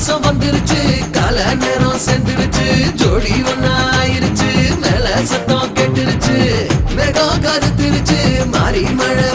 மாசம் வந்துருச்சு கால நேரம் சென்றுருச்சு ஜோடி ஒன்னா ஆயிருச்சு மேல சத்தம் கெட்டுருச்சு மேகம் கருத்துருச்சு மாறி மழை